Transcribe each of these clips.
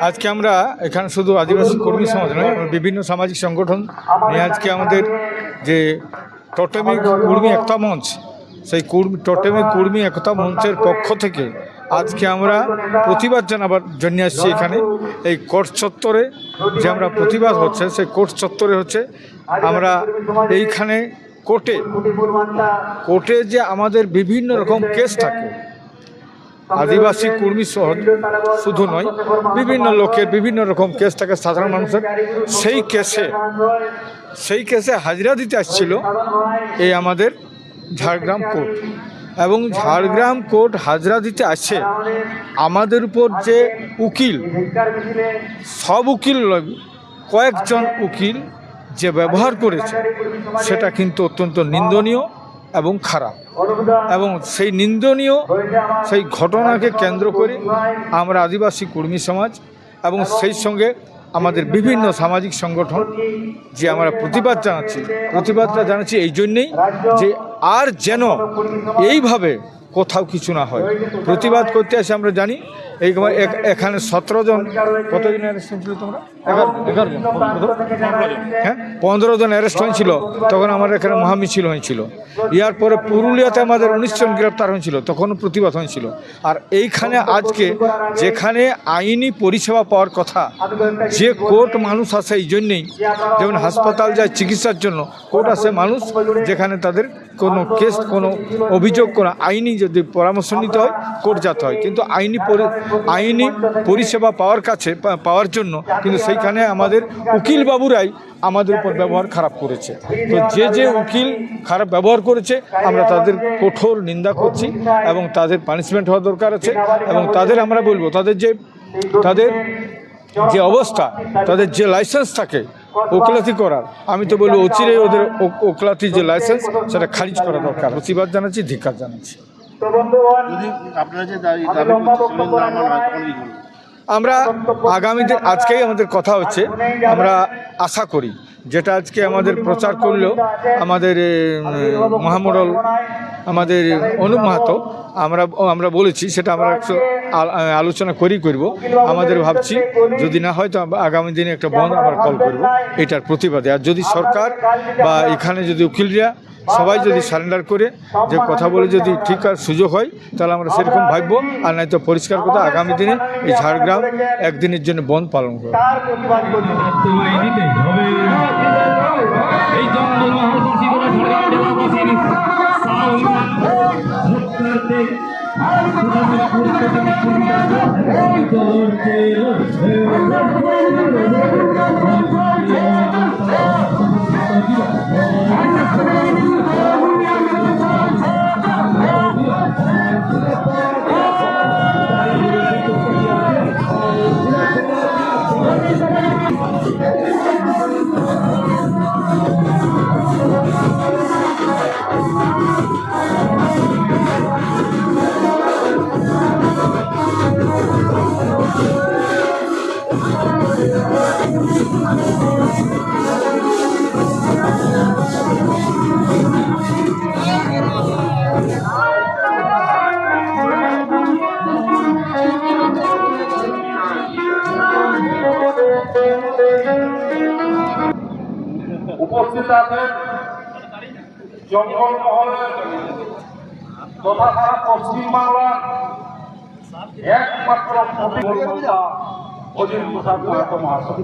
আজকে আমরা এখানে শুধু আদিবাসী কর্মী সমাজ নয়, বিভিন্ন সামাজিক সংগঠন নিয়ে আজকে আমাদের যে টোটেমিক কর্মী একতা মঞ্চ, সেই টোটেমিক কর্মী একতা মঞ্চের পক্ষ থেকে আজকে আমরা প্রতিবাদ জানাবার জন্য আসছি। এখানে এই কোর্ট চত্বরে যে আমরা প্রতিবাদ হচ্ছে, সেই কোর্ট চত্বরে হচ্ছে আমরা এইখানে কোর্টে যে আমাদের বিভিন্ন রকম কেস থাকে, আদিবাসী কর্মী সহ শুধু নয়, বিভিন্ন লোকের বিভিন্ন রকম কেস থাকে সাধারণ মানুষের। সেই কেসে হাজিরা দিতে আসছিল এই আমাদের ঝাড়গ্রাম কোর্ট, এবং ঝাড়গ্রাম কোর্ট হাজিরা দিতে আসছে আমাদের উপর যে উকিল, সব উকিল কয়েকজন উকিল যে ব্যবহার করেছে সেটা কিন্তু অত্যন্ত নিন্দনীয় এবং খারাপ। এবং সেই নিন্দনীয় সেই ঘটনাকে কেন্দ্র করে আমরা আদিবাসী কর্মী সমাজ এবং সেই সঙ্গে আমাদের বিভিন্ন সামাজিক সংগঠন যে আমরা প্রতিবাদটা জানাচ্ছি এই জন্যেই যে আর যেন এইভাবে কোথাও কিছু না হয়। প্রতিবাদ করতে আসে আমরা জানি এখানে 17 জন, কতজন অ্যারেস্ট হয়েছিল তোমরা? 11 জন, হ্যাঁ 15 জন অ্যারেস্ট হয়েছিল। তখন আমাদের এখানে মহামিছিল হয়েছিল। ইয়ার পরে পুরুলিয়াতে আমাদের 19 জন গ্রেপ্তার হয়েছিল, তখনও প্রতিবাদ হয়েছিল। আর এইখানে আজকে যেখানে আইনি পরিষেবা পাওয়ার কথা, যে কোর্ট মানুষ আসে এই জন্যেই, যেমন হাসপাতাল যায় চিকিৎসার জন্য, কোর্ট আসে মানুষ যেখানে তাদের কোনো কেস, কোনো অভিযোগ, কোনো আইনি যদি পরামর্শ নিতে হয় কোর্ট যেতে হয়। কিন্তু আইনি পরিষেবা পাওয়ার জন্য কিন্তু সেইখানে আমাদের উকিল বাবুরাই আমাদের উপর ব্যবহার খারাপ করেছে। তো যে উকিল খারাপ ব্যবহার করেছে আমরা তাদের কঠোর নিন্দা করছি এবং তাদের পানিশমেন্ট হওয়া দরকার আছে। এবং তাদের আমরা বলবো, তাদের যে অবস্থা, তাদের যে লাইসেন্স থাকে ওকালতি করার, আমি তো বলবো অচিরেই ওদের ওকালতির যে লাইসেন্স সেটা খারিজ করা দরকার। প্রতিবাদ জানাচ্ছি, ধিক্কার জানাচ্ছি। আমরা আগামী দিন, আজকেই আমাদের কথা হচ্ছে, আমরা আশা করি যেটা আজকে আমাদের প্রচার করলেও আমাদের মহামণ্ডল আমাদের অনুপ মাহাতো আমরা বলেছি, সেটা আমরা আলোচনা করব। আমাদের ভাবছি যদি না হয় তো আগামী দিনে একটা বন্ধ আমরা কল করব এটার প্রতিবাদে। আর যদি সরকার বা এখানে যদি উকিলরা সবাই যদি সারেন্ডার করে যে কথা বলে যদি ঠিক আর সুযোগ হয় তাহলে আমরা সেরকম ভাববো। আর নয়তো পরিষ্কার কথা আগামী দিনে এই ঝাড়গ্রাম একদিনের জন্য বন্ধ পালন করব। উপস্থিত আছেন জঙ্গলমহলের তথা সারা পশ্চিমবাংলার একমাত্র প্রতিষ্ঠাতা অজিত প্রসাদ মহাশয়।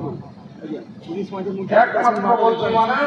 একমাত্র বলতে মানে